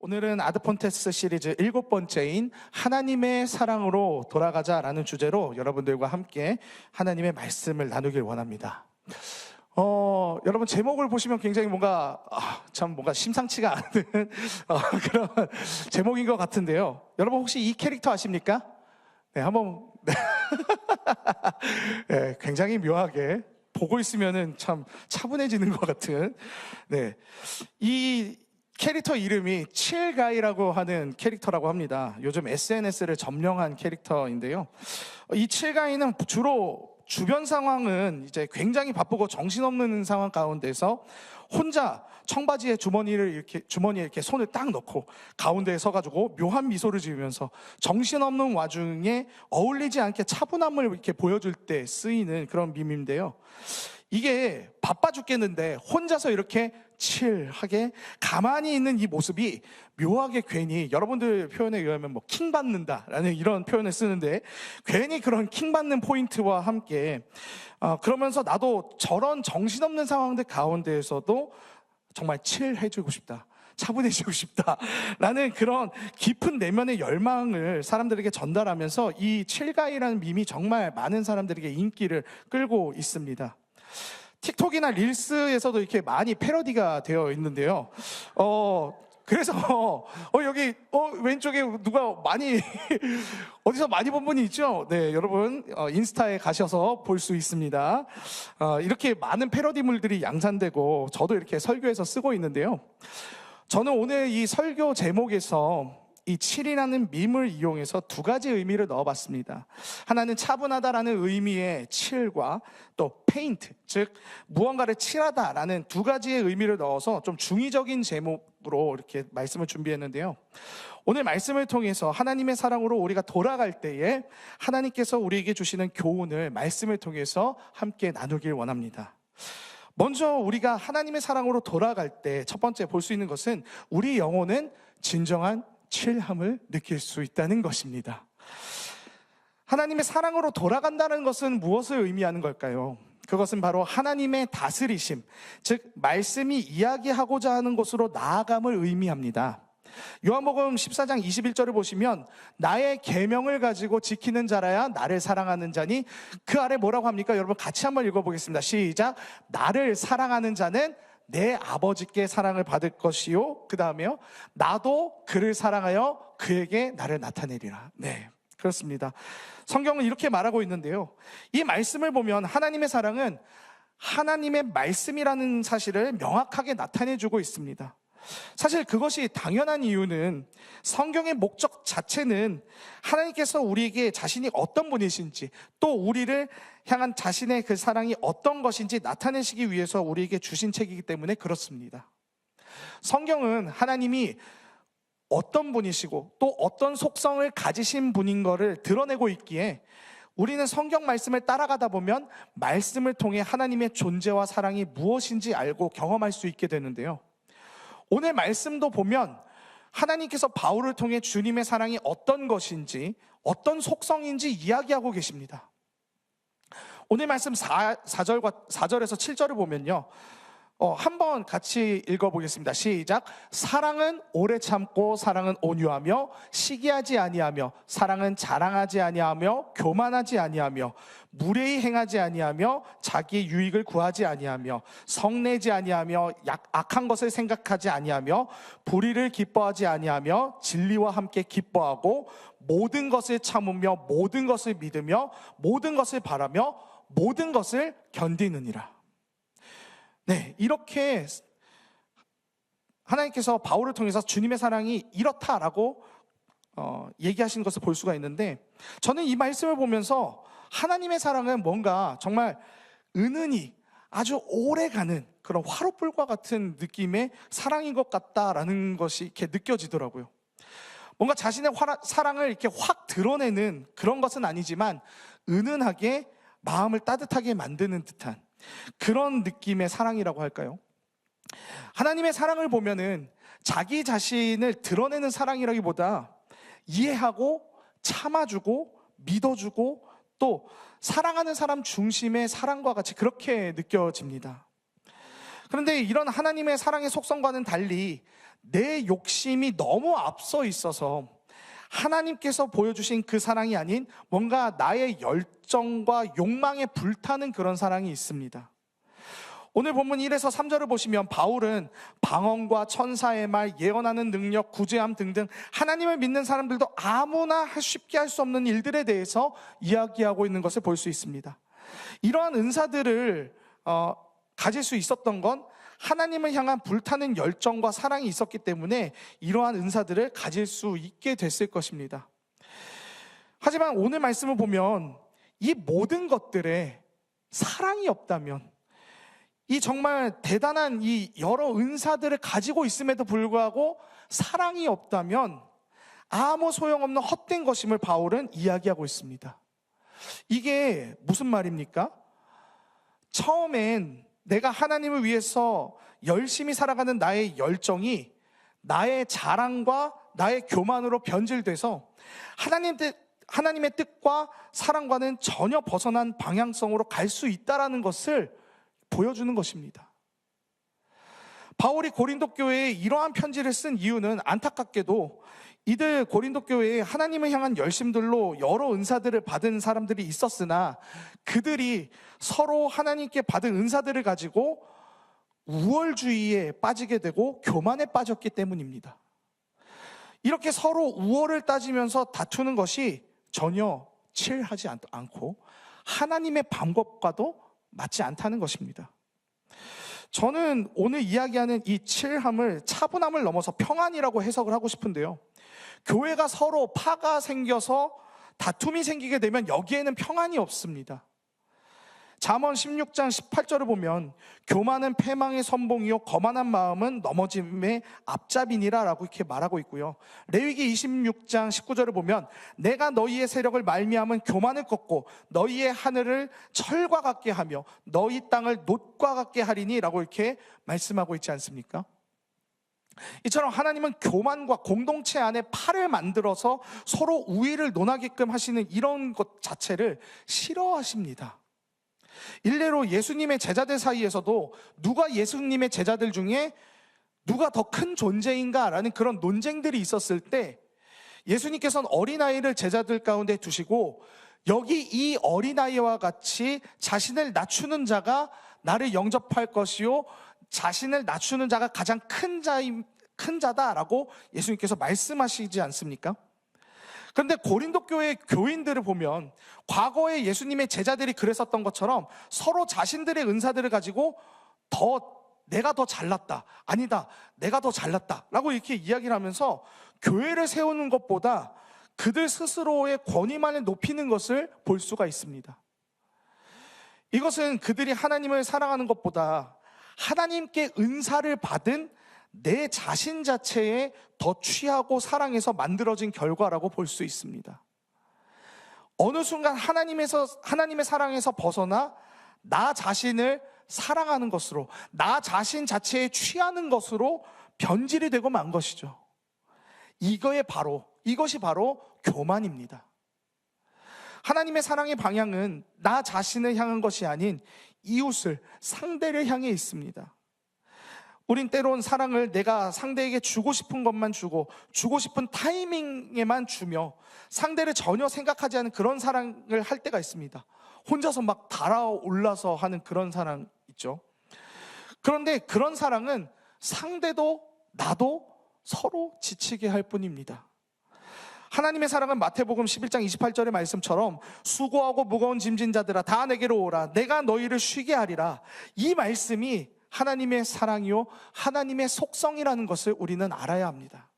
오늘은 아드폰테스 시리즈 7번째인 하나님의 사랑으로 돌아가자라는 주제로 여러분들과 함께 하나님의 말씀을 나누길 원합니다. 여러분 제목을 보시면 굉장히 뭔가 심상치가 않은 그런 제목인 것 같은데요. 여러분 혹시 이 캐릭터 아십니까? 네, 한번 네, 굉장히 묘하게 보고 있으면은 참 차분해지는 것 같은 이 캐릭터 이름이 칠가이라고 하는 캐릭터라고 합니다. 요즘 SNS를 점령한 캐릭터인데요. 이 칠가이는 주로 주변 상황은 이제 굉장히 바쁘고 정신없는 상황 가운데서 혼자 청바지에 주머니에 이렇게 손을 딱 넣고 가운데에 서가지고 묘한 미소를 지으면서 정신없는 와중에 어울리지 않게 차분함을 이렇게 보여줄 때 쓰이는 그런 밈인데요. 이게 바빠 죽겠는데 혼자서 이렇게 칠하게 가만히 있는 이 모습이 묘하게 괜히 여러분들 표현에 의하면 킹 받는다라는 이런 표현을 쓰는데 괜히 그런 킹 받는 포인트와 함께 그러면서 나도 저런 정신없는 상황들 가운데에서도 정말 칠해주고 싶다, 차분해지고 싶다라는 그런 깊은 내면의 열망을 사람들에게 전달하면서 이 칠가이라는 밈이 정말 많은 사람들에게 인기를 끌고 있습니다. 틱톡이나 릴스에서도 이렇게 많이 패러디가 되어 있는데요. 그래서 여기 왼쪽에 누가 많이 어디서 많이 본 분이 있죠? 네, 여러분 인스타에 가셔서 볼 수 있습니다. 이렇게 많은 패러디물들이 양산되고 저도 이렇게 설교에서 쓰고 있는데요. 저는 오늘 이 설교 제목에서 이 칠이라는 밈을 이용해서 두 가지 의미를 넣어봤습니다. 하나는 차분하다라는 의미의 칠과 또 페인트, 즉 무언가를 칠하다라는 두 가지의 의미를 넣어서 좀 중의적인 제목으로 이렇게 말씀을 준비했는데요. 오늘 말씀을 통해서 하나님의 사랑으로 우리가 돌아갈 때에 하나님께서 우리에게 주시는 교훈을 말씀을 통해서 함께 나누길 원합니다. 먼저 우리가 하나님의 사랑으로 돌아갈 때 첫 번째 볼 수 있는 것은 우리 영혼은 진정한 칠함을 느낄 수 있다는 것입니다. 하나님의 사랑으로 돌아간다는 것은 무엇을 의미하는 걸까요? 그것은 바로 하나님의 다스리심, 즉 말씀이 이야기하고자 하는 곳으로 나아감을 의미합니다. 요한복음 14장 21절을 보시면 나의 계명을 가지고 지키는 자라야 나를 사랑하는 자니, 그 아래 뭐라고 합니까? 여러분 같이 한번 읽어보겠습니다. 시작. 나를 사랑하는 자는 내 아버지께 사랑을 받을 것이요, 그 다음에요, 나도 그를 사랑하여 그에게 나를 나타내리라. 네, 그렇습니다. 성경은 이렇게 말하고 있는데요, 이 말씀을 보면 하나님의 사랑은 하나님의 말씀이라는 사실을 명확하게 나타내주고 있습니다. 사실 그것이 당연한 이유는 성경의 목적 자체는 하나님께서 우리에게 자신이 어떤 분이신지, 또 우리를 향한 자신의 그 사랑이 어떤 것인지 나타내시기 위해서 우리에게 주신 책이기 때문에 그렇습니다. 성경은 하나님이 어떤 분이시고 또 어떤 속성을 가지신 분인 것을 드러내고 있기에 우리는 성경 말씀을 따라가다 보면 말씀을 통해 하나님의 존재와 사랑이 무엇인지 알고 경험할 수 있게 되는데요, 오늘 말씀도 보면 하나님께서 바울을 통해 주님의 사랑이 어떤 것인지, 어떤 속성인지 이야기하고 계십니다. 오늘 말씀 4절에서 7절을 보면요, 한번 같이 읽어보겠습니다. 시작. 사랑은 오래 참고 사랑은 온유하며 시기하지 아니하며 사랑은 자랑하지 아니하며 교만하지 아니하며 무례히 행하지 아니하며 자기의 유익을 구하지 아니하며 성내지 아니하며 악한 것을 생각하지 아니하며 불의를 기뻐하지 아니하며 진리와 함께 기뻐하고 모든 것을 참으며 모든 것을 믿으며 모든 것을 바라며 모든 것을 견디느니라. 네, 이렇게 하나님께서 바울을 통해서 주님의 사랑이 이렇다라고 얘기하시는 것을 볼 수가 있는데, 저는 이 말씀을 보면서 하나님의 사랑은 뭔가 정말 은은히 아주 오래가는 그런 화롯불과 같은 느낌의 사랑인 것 같다라는 것이 이렇게 느껴지더라고요. 뭔가 자신의 사랑을 이렇게 확 드러내는 그런 것은 아니지만 은은하게 마음을 따뜻하게 만드는 듯한 그런 느낌의 사랑이라고 할까요? 하나님의 사랑을 보면은 자기 자신을 드러내는 사랑이라기보다 이해하고 참아주고 믿어주고 또 사랑하는 사람 중심의 사랑과 같이 그렇게 느껴집니다. 그런데 이런 하나님의 사랑의 속성과는 달리 내 욕심이 너무 앞서 있어서 하나님께서 보여주신 그 사랑이 아닌 뭔가 나의 열정과 욕망에 불타는 그런 사랑이 있습니다. 오늘 본문 1에서 3절을 보시면 바울은 방언과 천사의 말, 예언하는 능력, 구제함 등등 하나님을 믿는 사람들도 아무나 쉽게 할 수 없는 일들에 대해서 이야기하고 있는 것을 볼 수 있습니다. 이러한 은사들을 가질 수 있었던 건 하나님을 향한 불타는 열정과 사랑이 있었기 때문에 이러한 은사들을 가질 수 있게 됐을 것입니다. 하지만 오늘 말씀을 보면 이 모든 것들에 사랑이 없다면, 이 정말 대단한 이 여러 은사들을 가지고 있음에도 불구하고 사랑이 없다면 아무 소용없는 헛된 것임을 바울은 이야기하고 있습니다. 이게 무슨 말입니까? 처음엔 내가 하나님을 위해서 열심히 살아가는 나의 열정이 나의 자랑과 나의 교만으로 변질돼서 하나님의 뜻과 사랑과는 전혀 벗어난 방향성으로 갈 수 있다는 것을 보여주는 것입니다. 바울이 고린도 교회에 이러한 편지를 쓴 이유는 안타깝게도 이들 고린도 교회에 하나님을 향한 열심들로 여러 은사들을 받은 사람들이 있었으나 그들이 서로 하나님께 받은 은사들을 가지고 우월주의에 빠지게 되고 교만에 빠졌기 때문입니다. 이렇게 서로 우월을 따지면서 다투는 것이 전혀 칠하지 않고 하나님의 방법과도 맞지 않다는 것입니다. 저는 오늘 이야기하는 이 칠함을 차분함을 넘어서 평안이라고 해석을 하고 싶은데요, 교회가 서로 파가 생겨서 다툼이 생기게 되면 여기에는 평안이 없습니다. 잠언 16장 18절을 보면 교만은 패망의 선봉이요 거만한 마음은 넘어짐의 앞잡이니라 라고 이렇게 말하고 있고요, 레위기 26장 19절을 보면 내가 너희의 세력을 말미암은 교만을 꺾고 너희의 하늘을 철과 같게 하며 너희 땅을 놋과 같게 하리니 라고 이렇게 말씀하고 있지 않습니까? 이처럼 하나님은 교만과 공동체 안에 파를 만들어서 서로 우위를 논하게끔 하시는 이런 것 자체를 싫어하십니다. 일례로 예수님의 제자들 사이에서도 누가 예수님의 제자들 중에 누가 더 큰 존재인가 라는 그런 논쟁들이 있었을 때 예수님께서는 어린아이를 제자들 가운데 두시고 여기 이 어린아이와 같이 자신을 낮추는 자가 나를 영접할 것이요 자신을 낮추는 자가 가장 큰 자다라고 예수님께서 말씀하시지 않습니까? 그런데 고린도 교회 교인들을 보면 과거에 예수님의 제자들이 그랬었던 것처럼 서로 자신들의 은사들을 가지고 내가 더 잘났다, 아니다 내가 더 잘났다 라고 이렇게 이야기를 하면서 교회를 세우는 것보다 그들 스스로의 권위만을 높이는 것을 볼 수가 있습니다. 이것은 그들이 하나님을 사랑하는 것보다 하나님께 은사를 받은 내 자신 자체에 더 취하고 사랑해서 만들어진 결과라고 볼 수 있습니다. 어느 순간 하나님의 사랑에서 벗어나 나 자신을 사랑하는 것으로, 나 자신 자체에 취하는 것으로 변질이 되고 만 것이죠. 이것이 바로 교만입니다. 하나님의 사랑의 방향은 나 자신을 향한 것이 아닌 이웃을, 상대를 향해 있습니다. 우린 때론 사랑을 내가 상대에게 주고 싶은 것만 주고 싶은 타이밍에만 주며 상대를 전혀 생각하지 않은 그런 사랑을 할 때가 있습니다. 혼자서 막 달아올라서 하는 그런 사랑 있죠. 그런데 그런 사랑은 상대도 나도 서로 지치게 할 뿐입니다. 하나님의 사랑은 마태복음 11장 28절의 말씀처럼 수고하고 무거운 짐진 자들아 다 내게로 오라 내가 너희를 쉬게 하리라, 이 말씀이 하나님의 사랑이요 하나님의 속성이라는 것을 우리는 알아야 합니다.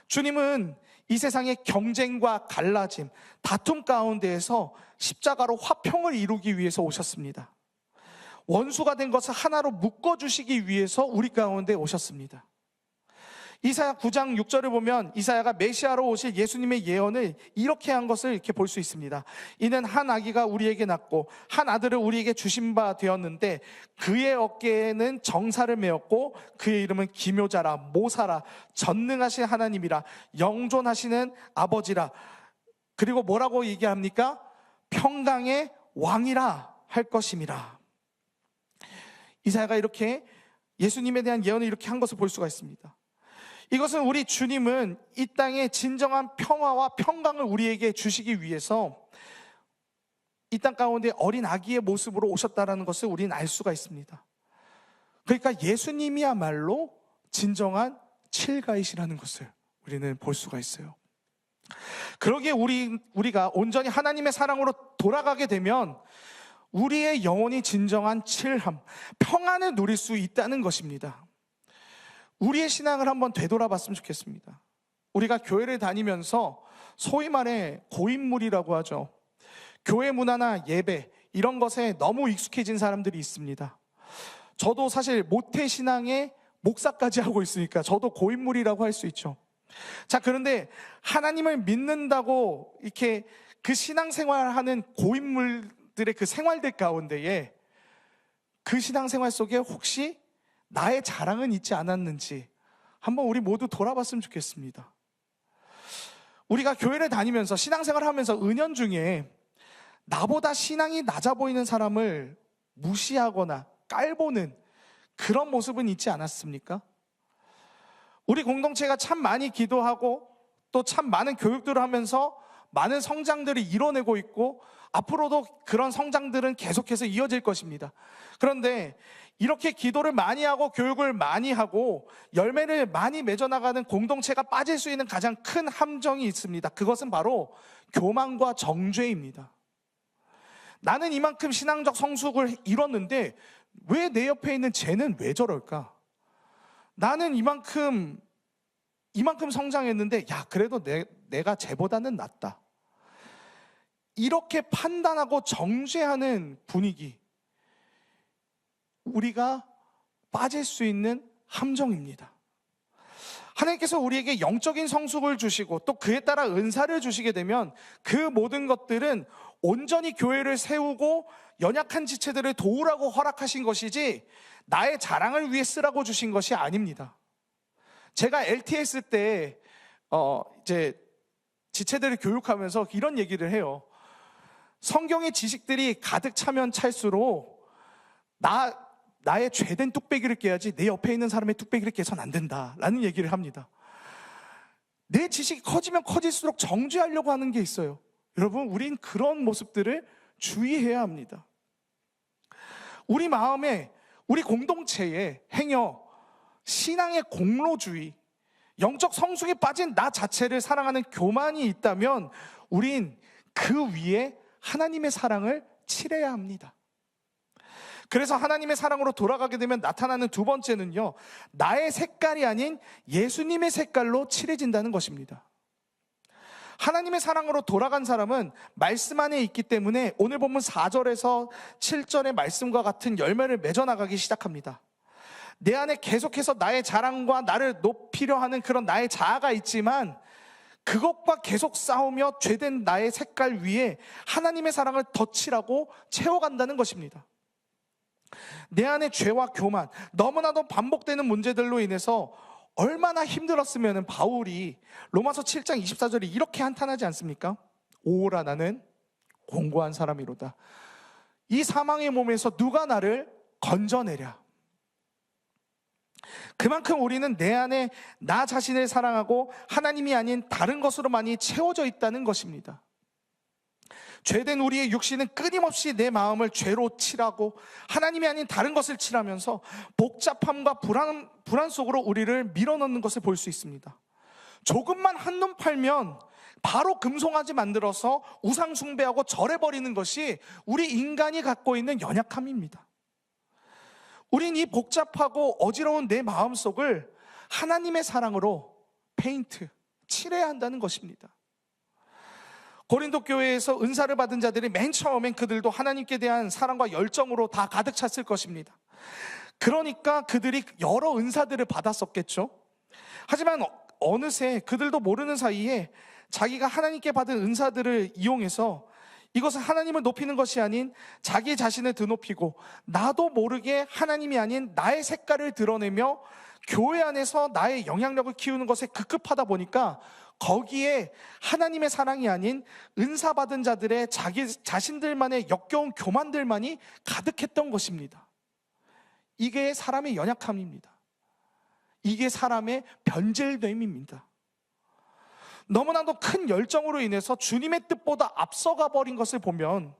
주님은 이 세상의 경쟁과 갈라짐, 다툼 가운데에서 십자가로 화평을 이루기 위해서 오셨습니다. 원수가 된 것을 하나로 묶어주시기 위해서 우리 가운데 오셨습니다. 이사야 9장 6절을 보면 이사야가 메시아로 오실 예수님의 예언을 이렇게 한 것을 이렇게 볼 수 있습니다. 이는 한 아기가 우리에게 낳고 한 아들을 우리에게 주신 바 되었는데 그의 어깨에는 정사를 메었고 그의 이름은 기묘자라 모사라 전능하신 하나님이라 영존하시는 아버지라, 그리고 뭐라고 얘기합니까? 평강의 왕이라 할 것임이라. 이사야가 이렇게 예수님에 대한 예언을 이렇게 한 것을 볼 수가 있습니다. 이것은 우리 주님은 이 땅에 진정한 평화와 평강을 우리에게 주시기 위해서 이 땅 가운데 어린 아기의 모습으로 오셨다는 것을 우리는 알 수가 있습니다. 그러니까 예수님이야말로 진정한 칠가이시라는 것을 우리는 볼 수가 있어요. 그러기에 우리가 온전히 하나님의 사랑으로 돌아가게 되면 우리의 영혼이 진정한 칠함, 평안을 누릴 수 있다는 것입니다. 우리의 신앙을 한번 되돌아봤으면 좋겠습니다. 우리가 교회를 다니면서 소위 말해 고인물이라고 하죠. 교회 문화나 예배 이런 것에 너무 익숙해진 사람들이 있습니다. 저도 사실 모태신앙의 목사까지 하고 있으니까 저도 고인물이라고 할 수 있죠. 자, 그런데 하나님을 믿는다고 이렇게 그 신앙생활을 하는 고인물들의 그 생활들 가운데에 그 신앙생활 속에 혹시 나의 자랑은 있지 않았는지 한번 우리 모두 돌아봤으면 좋겠습니다. 우리가 교회를 다니면서 신앙생활을 하면서 은연중에 나보다 신앙이 낮아 보이는 사람을 무시하거나 깔보는 그런 모습은 있지 않았습니까? 우리 공동체가 참 많이 기도하고 또 참 많은 교육들을 하면서 많은 성장들을 이뤄내고 있고 앞으로도 그런 성장들은 계속해서 이어질 것입니다. 그런데 이렇게 기도를 많이 하고 교육을 많이 하고 열매를 많이 맺어나가는 공동체가 빠질 수 있는 가장 큰 함정이 있습니다. 그것은 바로 교만과 정죄입니다. 나는 이만큼 신앙적 성숙을 이뤘는데 왜 내 옆에 있는 쟤는 왜 저럴까? 나는 이만큼 성장했는데 야, 그래도 내가 쟤보다는 낫다. 이렇게 판단하고 정죄하는 분위기, 우리가 빠질 수 있는 함정입니다. 하나님께서 우리에게 영적인 성숙을 주시고 또 그에 따라 은사를 주시게 되면 그 모든 것들은 온전히 교회를 세우고 연약한 지체들을 도우라고 허락하신 것이지 나의 자랑을 위해 쓰라고 주신 것이 아닙니다. 제가 LTS 때 이제 지체들을 교육하면서 이런 얘기를 해요. 성경의 지식들이 가득 차면 찰수록 나의 죄된 뚝배기를 깨야지 내 옆에 있는 사람의 뚝배기를 깨서는 안 된다라는 얘기를 합니다. 내 지식이 커지면 커질수록 정죄하려고 하는 게 있어요. 여러분, 우린 그런 모습들을 주의해야 합니다. 우리 마음에, 우리 공동체에 행여 신앙의 공로주의, 영적 성숙에 빠진 나 자체를 사랑하는 교만이 있다면 우린 그 위에 하나님의 사랑을 칠해야 합니다. 그래서 하나님의 사랑으로 돌아가게 되면 나타나는 두 번째는요, 나의 색깔이 아닌 예수님의 색깔로 칠해진다는 것입니다. 하나님의 사랑으로 돌아간 사람은 말씀 안에 있기 때문에 오늘 본문 4절에서 7절의 말씀과 같은 열매를 맺어나가기 시작합니다. 내 안에 계속해서 나의 자랑과 나를 높이려 하는 그런 나의 자아가 있지만 그것과 계속 싸우며 죄된 나의 색깔 위에 하나님의 사랑을 덧칠하고 채워간다는 것입니다. 내 안에 죄와 교만, 너무나도 반복되는 문제들로 인해서 얼마나 힘들었으면 바울이 로마서 7장 24절에 이렇게 한탄하지 않습니까? 오라 나는 공고한 사람이로다. 이 사망의 몸에서 누가 나를 건져내랴. 그만큼 우리는 내 안에 나 자신을 사랑하고 하나님이 아닌 다른 것으로 많이 채워져 있다는 것입니다. 죄된 우리의 육신은 끊임없이 내 마음을 죄로 칠하고 하나님이 아닌 다른 것을 칠하면서 복잡함과 불안 속으로 우리를 밀어넣는 것을 볼 수 있습니다. 조금만 한눈 팔면 바로 금송아지 만들어서 우상 숭배하고 절해버리는 것이 우리 인간이 갖고 있는 연약함입니다. 우린 이 복잡하고 어지러운 내 마음속을 하나님의 사랑으로 페인트, 칠해야 한다는 것입니다. 고린도 교회에서 은사를 받은 자들이 맨 처음엔 그들도 하나님께 대한 사랑과 열정으로 다 가득 찼을 것입니다. 그러니까 그들이 여러 은사들을 받았었겠죠. 하지만 어느새 그들도 모르는 사이에 자기가 하나님께 받은 은사들을 이용해서 이것은 하나님을 높이는 것이 아닌 자기 자신을 드높이고 나도 모르게 하나님이 아닌 나의 색깔을 드러내며 교회 안에서 나의 영향력을 키우는 것에 급급하다 보니까 거기에 하나님의 사랑이 아닌 은사받은 자들의 자기 자신들만의 역겨운 교만들만이 가득했던 것입니다. 이게 사람의 연약함입니다. 이게 사람의 변질됨입니다. 너무나도 큰 열정으로 인해서 주님의 뜻보다 앞서가 버린 것을 보면,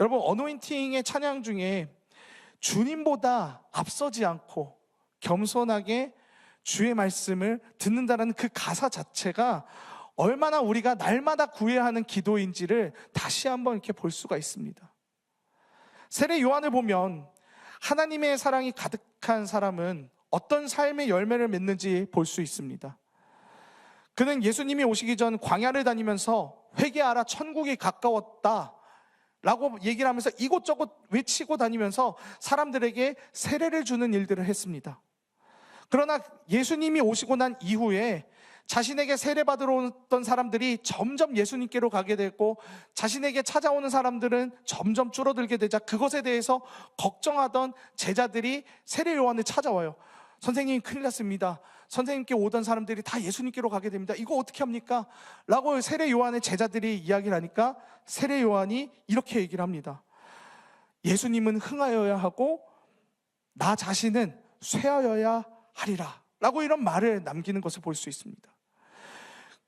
여러분, 어노인팅의 찬양 중에 주님보다 앞서지 않고 겸손하게 주의 말씀을 듣는다는 그 가사 자체가 얼마나 우리가 날마다 구해야 하는 기도인지를 다시 한번 이렇게 볼 수가 있습니다. 세례 요한을 보면 하나님의 사랑이 가득한 사람은 어떤 삶의 열매를 맺는지 볼 수 있습니다. 그는 예수님이 오시기 전 광야를 다니면서 회개하라, 천국이 가까웠다 라고 얘기를 하면서 이곳저곳 외치고 다니면서 사람들에게 세례를 주는 일들을 했습니다. 그러나 예수님이 오시고 난 이후에 자신에게 세례받으러 왔던 사람들이 점점 예수님께로 가게 되고, 자신에게 찾아오는 사람들은 점점 줄어들게 되자 그것에 대해서 걱정하던 제자들이 세례 요한을 찾아와요. 선생님, 큰일 났습니다. 선생님께 오던 사람들이 다 예수님께로 가게 됩니다. 이거 어떻게 합니까? 라고 세례 요한의 제자들이 이야기를 하니까 세례 요한이 이렇게 얘기를 합니다. 예수님은 흥하여야 하고 나 자신은 쇠하여야 하리라 라고 이런 말을 남기는 것을 볼 수 있습니다.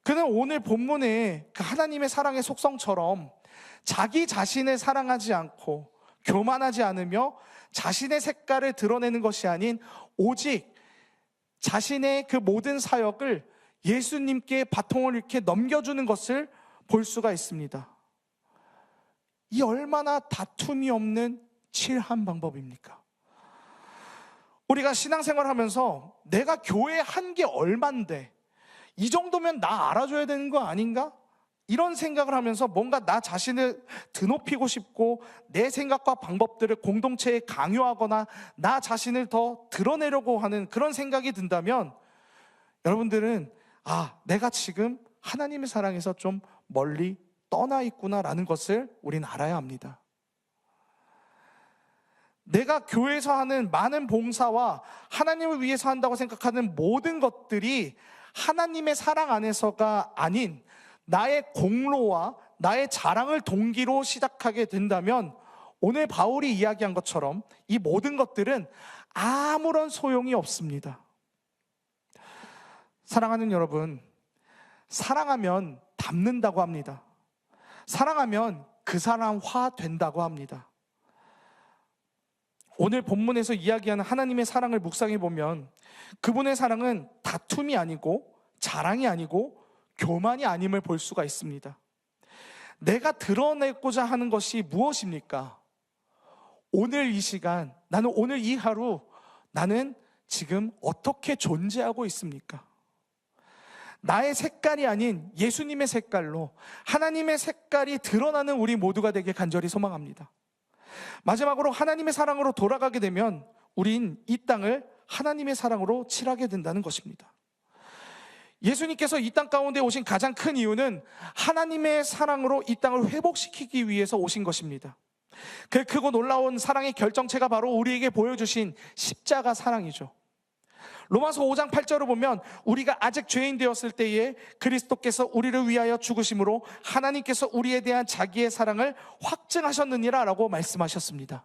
그는 오늘 본문에 그 하나님의 사랑의 속성처럼 자기 자신을 사랑하지 않고 교만하지 않으며 자신의 색깔을 드러내는 것이 아닌 오직 자신의 그 모든 사역을 예수님께 바통을 이렇게 넘겨주는 것을 볼 수가 있습니다. 이 얼마나 다툼이 없는 칠한 방법입니까? 우리가 신앙생활 하면서 내가 교회 한 게 얼만데 이 정도면 나 알아줘야 되는 거 아닌가? 이런 생각을 하면서 뭔가 나 자신을 드높이고 싶고 내 생각과 방법들을 공동체에 강요하거나 나 자신을 더 드러내려고 하는 그런 생각이 든다면, 여러분들은 내가 지금 하나님의 사랑에서 좀 멀리 떠나 있구나라는 것을 우리는 알아야 합니다. 내가 교회에서 하는 많은 봉사와 하나님을 위해서 한다고 생각하는 모든 것들이 하나님의 사랑 안에서가 아닌 나의 공로와 나의 자랑을 동기로 시작하게 된다면, 오늘 바울이 이야기한 것처럼 이 모든 것들은 아무런 소용이 없습니다. 사랑하는 여러분, 사랑하면 닮는다고 합니다. 사랑하면 그 사람 화 된다고 합니다. 오늘 본문에서 이야기하는 하나님의 사랑을 묵상해 보면 그분의 사랑은 다툼이 아니고 자랑이 아니고 교만이 아님을 볼 수가 있습니다. 내가 드러내고자 하는 것이 무엇입니까? 오늘 이 시간, 나는 오늘 이 하루 나는 지금 어떻게 존재하고 있습니까? 나의 색깔이 아닌 예수님의 색깔로 하나님의 색깔이 드러나는 우리 모두가 되길 간절히 소망합니다. 마지막으로 하나님의 사랑으로 돌아가게 되면 우린 이 땅을 하나님의 사랑으로 칠하게 된다는 것입니다. 예수님께서 이 땅 가운데 오신 가장 큰 이유는 하나님의 사랑으로 이 땅을 회복시키기 위해서 오신 것입니다. 그 크고 놀라운 사랑의 결정체가 바로 우리에게 보여주신 십자가 사랑이죠. 로마서 5장 8절을 보면 우리가 아직 죄인 되었을 때에 그리스도께서 우리를 위하여 죽으심으로 하나님께서 우리에 대한 자기의 사랑을 확증하셨느니라 라고 말씀하셨습니다.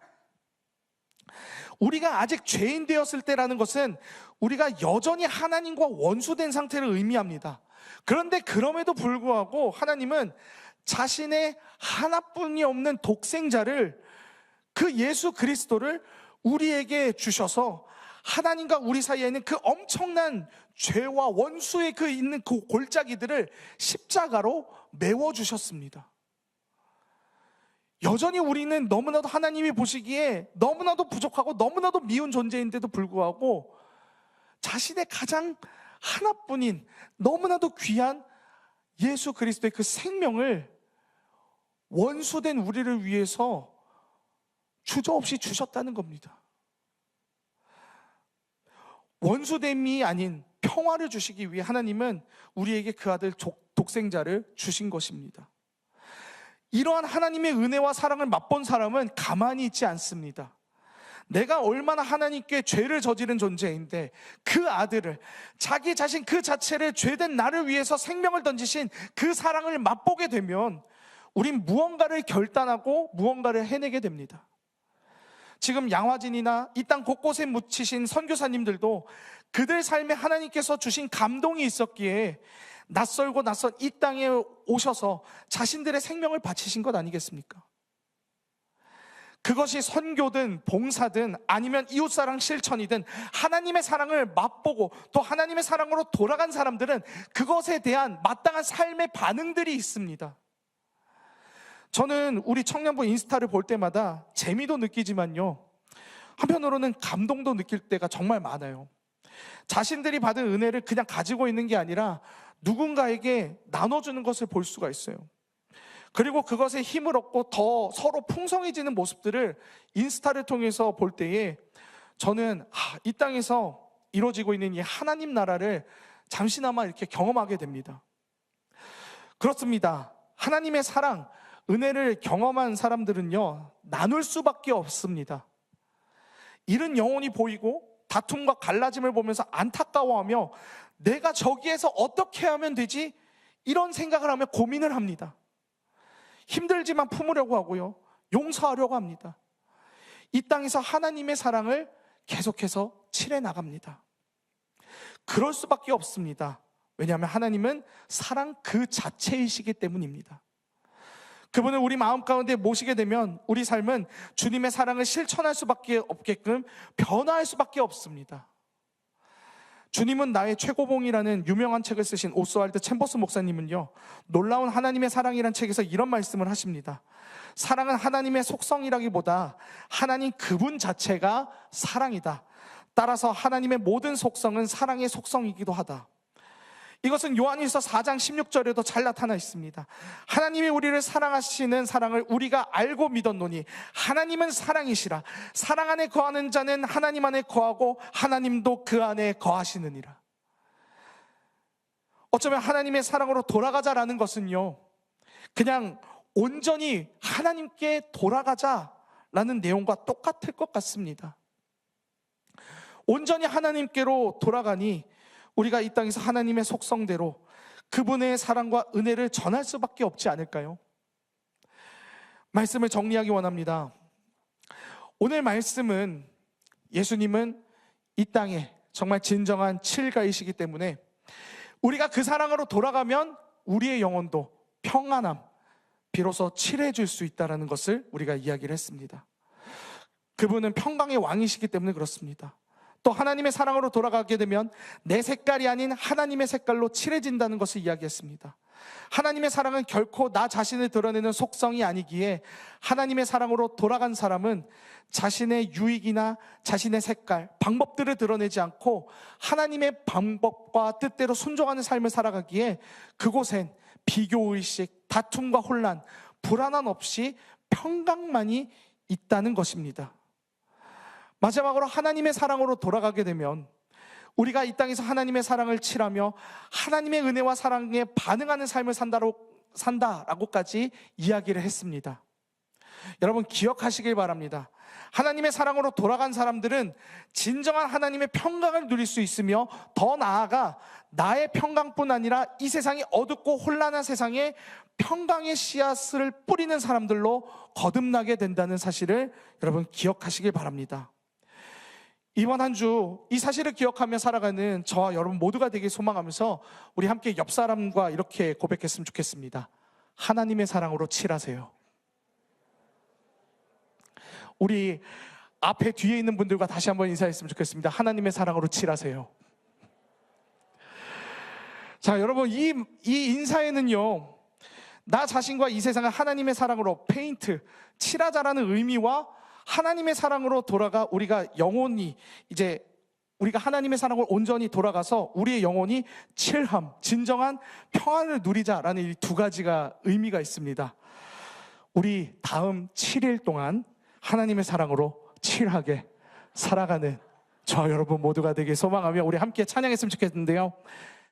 우리가 아직 죄인 되었을 때라는 것은 우리가 여전히 하나님과 원수된 상태를 의미합니다. 그런데 그럼에도 불구하고 하나님은 자신의 하나뿐이 없는 독생자를, 그 예수 그리스도를 우리에게 주셔서 하나님과 우리 사이에는 그 엄청난 죄와 원수의 그 있는 그 골짜기들을 십자가로 메워주셨습니다. 여전히 우리는 너무나도 하나님이 보시기에 너무나도 부족하고 너무나도 미운 존재인데도 불구하고 자신의 가장 하나뿐인 너무나도 귀한 예수 그리스도의 그 생명을 원수된 우리를 위해서 주저없이 주셨다는 겁니다. 원수됨이 아닌 평화를 주시기 위해 하나님은 우리에게 그 아들 독생자를 주신 것입니다. 이러한 하나님의 은혜와 사랑을 맛본 사람은 가만히 있지 않습니다. 내가 얼마나 하나님께 죄를 저지른 존재인데 그 아들을, 자기 자신 그 자체를 죄된 나를 위해서 생명을 던지신 그 사랑을 맛보게 되면 우린 무언가를 결단하고 무언가를 해내게 됩니다. 지금 양화진이나 이 땅 곳곳에 묻히신 선교사님들도 그들 삶에 하나님께서 주신 감동이 있었기에 낯설고 낯선 이 땅에 오셔서 자신들의 생명을 바치신 것 아니겠습니까? 그것이 선교든 봉사든 아니면 이웃사랑 실천이든 하나님의 사랑을 맛보고 또 하나님의 사랑으로 돌아간 사람들은 그것에 대한 마땅한 삶의 반응들이 있습니다. 저는 우리 청년부 인스타를 볼 때마다 재미도 느끼지만요, 한편으로는 감동도 느낄 때가 정말 많아요. 자신들이 받은 은혜를 그냥 가지고 있는 게 아니라 누군가에게 나눠주는 것을 볼 수가 있어요. 그리고 그것에 힘을 얻고 더 서로 풍성해지는 모습들을 인스타를 통해서 볼 때에 저는 이 땅에서 이루어지고 있는 이 하나님 나라를 잠시나마 이렇게 경험하게 됩니다. 그렇습니다. 하나님의 사랑, 은혜를 경험한 사람들은요, 나눌 수밖에 없습니다. 잃은 영혼이 보이고 다툼과 갈라짐을 보면서 안타까워하며 내가 저기에서 어떻게 하면 되지? 이런 생각을 하며 고민을 합니다. 힘들지만 품으려고 하고요, 용서하려고 합니다. 이 땅에서 하나님의 사랑을 계속해서 칠해 나갑니다. 그럴 수밖에 없습니다. 왜냐하면 하나님은 사랑 그 자체이시기 때문입니다. 그분을 우리 마음 가운데 모시게 되면 우리 삶은 주님의 사랑을 실천할 수밖에 없게끔 변화할 수밖에 없습니다. 주님은 나의 최고봉이라는 유명한 책을 쓰신 오스왈드 챔버스 목사님은요, 놀라운 하나님의 사랑이라는 책에서 이런 말씀을 하십니다. 사랑은 하나님의 속성이라기보다 하나님 그분 자체가 사랑이다. 따라서 하나님의 모든 속성은 사랑의 속성이기도 하다. 이것은 요한일서 4장 16절에도 잘 나타나 있습니다. 하나님이 우리를 사랑하시는 사랑을 우리가 알고 믿었노니 하나님은 사랑이시라. 사랑 안에 거하는 자는 하나님 안에 거하고 하나님도 그 안에 거하시느니라. 어쩌면 하나님의 사랑으로 돌아가자라는 것은요, 그냥 온전히 하나님께 돌아가자라는 내용과 똑같을 것 같습니다. 온전히 하나님께로 돌아가니 우리가 이 땅에서 하나님의 속성대로 그분의 사랑과 은혜를 전할 수밖에 없지 않을까요? 말씀을 정리하기 원합니다. 오늘 말씀은 예수님은 이 땅에 정말 진정한 칠가이시기 때문에 우리가 그 사랑으로 돌아가면 우리의 영혼도 평안함, 비로소 칠해질 수 있다는 것을 우리가 이야기를 했습니다. 그분은 평강의 왕이시기 때문에 그렇습니다. 또 하나님의 사랑으로 돌아가게 되면 내 색깔이 아닌 하나님의 색깔로 칠해진다는 것을 이야기했습니다. 하나님의 사랑은 결코 나 자신을 드러내는 속성이 아니기에 하나님의 사랑으로 돌아간 사람은 자신의 유익이나 자신의 색깔, 방법들을 드러내지 않고 하나님의 방법과 뜻대로 순종하는 삶을 살아가기에 그곳엔 비교의식, 다툼과 혼란, 불안함 없이 평강만이 있다는 것입니다. 마지막으로 하나님의 사랑으로 돌아가게 되면 우리가 이 땅에서 하나님의 사랑을 칠하며 하나님의 은혜와 사랑에 반응하는 삶을 산다라고까지 이야기를 했습니다. 여러분 기억하시길 바랍니다. 하나님의 사랑으로 돌아간 사람들은 진정한 하나님의 평강을 누릴 수 있으며 더 나아가 나의 평강뿐 아니라 이 세상이 어둡고 혼란한 세상에 평강의 씨앗을 뿌리는 사람들로 거듭나게 된다는 사실을 여러분 기억하시길 바랍니다. 이번 한 주 이 사실을 기억하며 살아가는 저와 여러분 모두가 되길 소망하면서 우리 함께 옆 사람과 이렇게 고백했으면 좋겠습니다. 하나님의 사랑으로 칠하세요. 우리 앞에 뒤에 있는 분들과 다시 한번 인사했으면 좋겠습니다. 하나님의 사랑으로 칠하세요. 자, 여러분 이 인사에는요, 나 자신과 이 세상을 하나님의 사랑으로 페인트, 칠하자라는 의미와 하나님의 사랑으로 돌아가 우리가 영혼이 이제 우리가 하나님의 사랑으로 온전히 돌아가서 우리의 영혼이 칠함, 진정한 평안을 누리자라는 이 두 가지가 의미가 있습니다. 우리 다음 7일 동안 하나님의 사랑으로 칠하게 살아가는 저 여러분 모두가 되길 소망하며 우리 함께 찬양했으면 좋겠는데요.